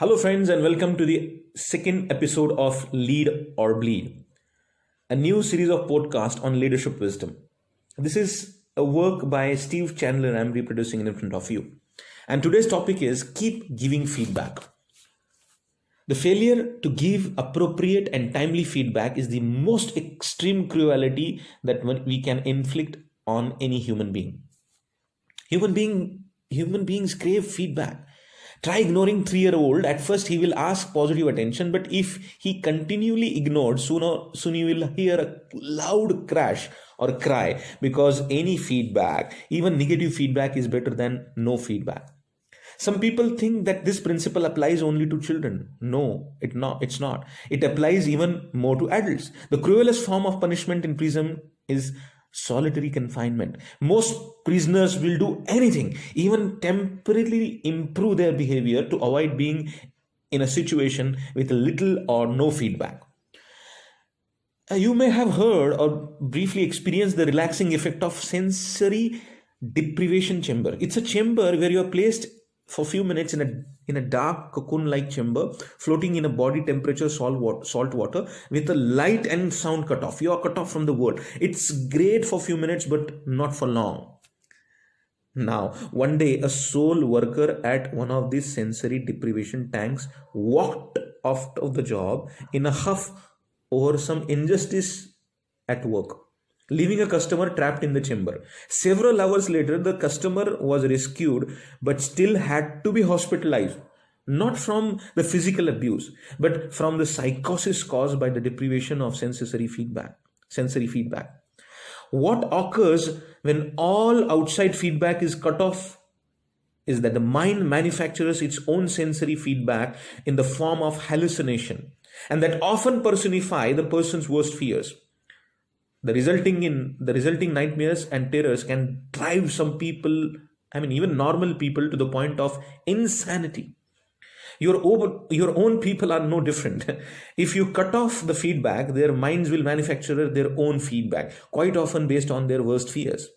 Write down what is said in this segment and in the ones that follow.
Hello, friends, and welcome to the second episode of Lead or Bleed, a new series of podcasts on leadership wisdom. This is a work by Steve Chandler I'm reproducing in front of you. And today's topic is keep giving feedback. The failure to give appropriate and timely feedback is the most extreme cruelty that we can inflict on any human being. Human beings crave feedback. Try ignoring 3-year-old. At first, he will ask positive attention, but if he continually ignored, soon you will hear a loud crash or cry because any feedback, even negative feedback, is better than no feedback. Some people think that this principle applies only to children. No, it's not. It applies even more to adults. The cruelest form of punishment in prison is solitary confinement. Most prisoners will do anything, even temporarily improve their behavior to avoid being in a situation with little or no feedback. You may have heard or briefly experienced the relaxing effect of sensory deprivation chamber. It's a chamber where you are placed for a few minutes in a dark cocoon-like chamber, floating in a body temperature salt water with a light and sound cut off. You are cut off from the world. It's great for a few minutes, but not for long. Now, one day, a sole worker at one of these sensory deprivation tanks walked off of the job in a huff over some injustice at work, leaving a customer trapped in the chamber. Several hours later, the customer was rescued but still had to be hospitalized, not from the physical abuse, but from the psychosis caused by the deprivation of Sensory feedback. What occurs when all outside feedback is cut off is that the mind manufactures its own sensory feedback in the form of hallucination, and that often personify the person's worst fears. The resulting nightmares and terrors can drive some people, even normal people, to the point of insanity. Your own people are no different. If you cut off the feedback, their minds will manufacture their own feedback, quite often based on their worst fears.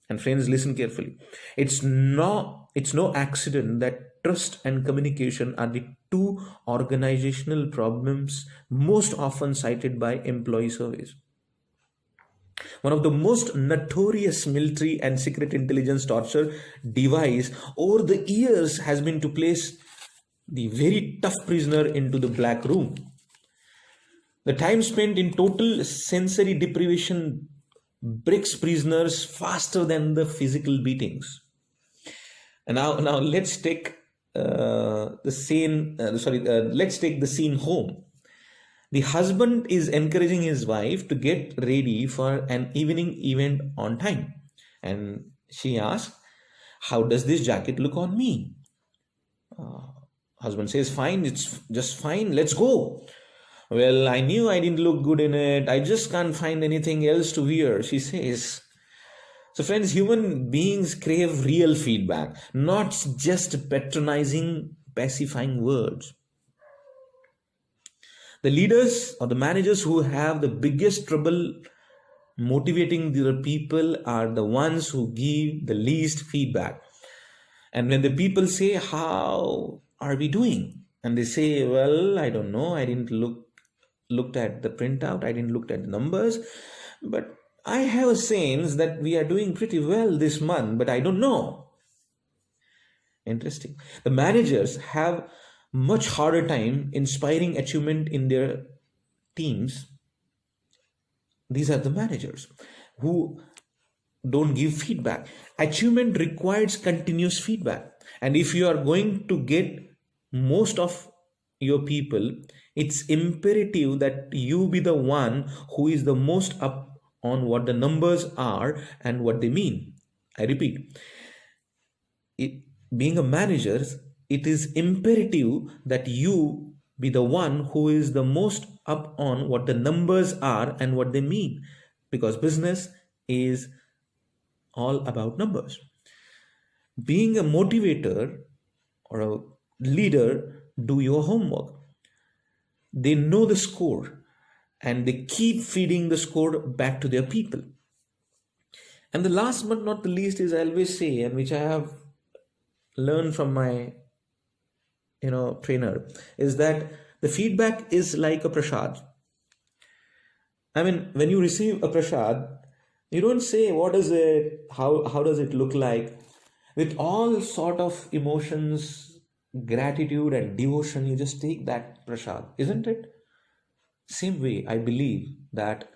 And friends, listen carefully. It's no accident that trust and communication are the two organizational problems most often cited by employee surveys. One of the most notorious military and secret intelligence torture device over the years has been to place the very tough prisoner into the black room. The time spent in total sensory deprivation breaks prisoners faster than the physical beatings. And now let's take let's take the scene home. The husband is encouraging his wife to get ready for an evening event on time. And she asks, "How does this jacket look on me?" Husband says, "Fine, it's just fine, let's go." "Well, I knew I didn't look good in it. I just can't find anything else to wear," she says. So, friends, human beings crave real feedback, not just patronizing, pacifying words. The leaders or the managers who have the biggest trouble motivating their people are the ones who give the least feedback. And when the people say, "How are we doing?" and they say, "Well, I don't know. I didn't looked at the printout. I didn't look at the numbers, but I have a sense that we are doing pretty well this month, but I don't know." Interesting. The managers have much harder time inspiring achievement in their teams. These are the managers who don't give feedback. Achievement requires continuous feedback. And if you are going to get most of your people, it's imperative that you be the one who is the most up on what the numbers are and what they mean. I repeat, being a manager, it is imperative that you be the one who is the most up on what the numbers are and what they mean, because business is all about numbers. Being a motivator or a leader, do your homework. They know the score and they keep feeding the score back to their people. And the last but not the least is, I always say, and which I have learned from my trainer, is that the feedback is like a prasad. I mean, when you receive a prasad, you don't say what is it, how does it look like. With all sort of emotions, gratitude and devotion, you just take that prasad, isn't it? Same way, I believe that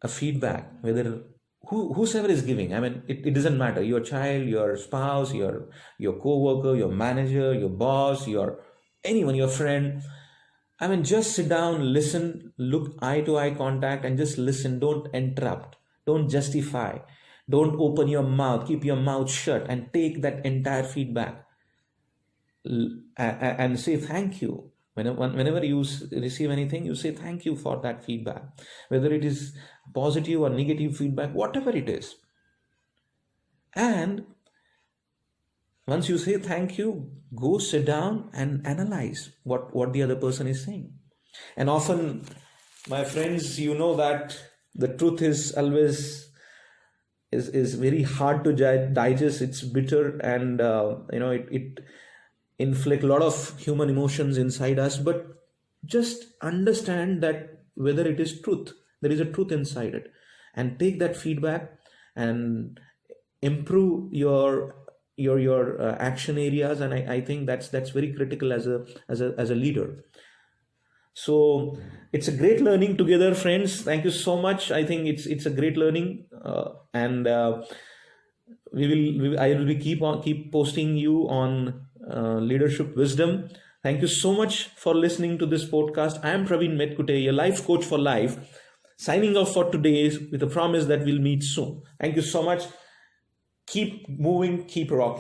a feedback, whether whosoever is giving, I mean, it doesn't matter. Your child, your spouse, your co-worker, your manager, your boss, your anyone, your friend. I mean, just sit down, listen, look eye to eye contact, and just listen. Don't interrupt. Don't justify. Don't open your mouth. Keep your mouth shut and take that entire feedback and say thank you. Whenever you receive anything, you say thank you for that feedback, whether it is positive or negative feedback, whatever it is. And once you say thank you, go sit down and analyze what the other person is saying. And often, my friends, you know that the truth is always is very hard to digest. It's bitter, and it inflict a lot of human emotions inside us. But just understand that whether it is truth, there is a truth inside it, and take that feedback and improve your action areas. And I think that's very critical as a leader. So it's a great learning together, friends. Thank you so much. I think it's a great learning, and I will be keep posting you on leadership wisdom. Thank you so much for listening to this podcast. I am Praveen Metkute, your life coach for life, signing off for today with a promise that we'll meet soon. Thank you so much. Keep moving, keep rocking.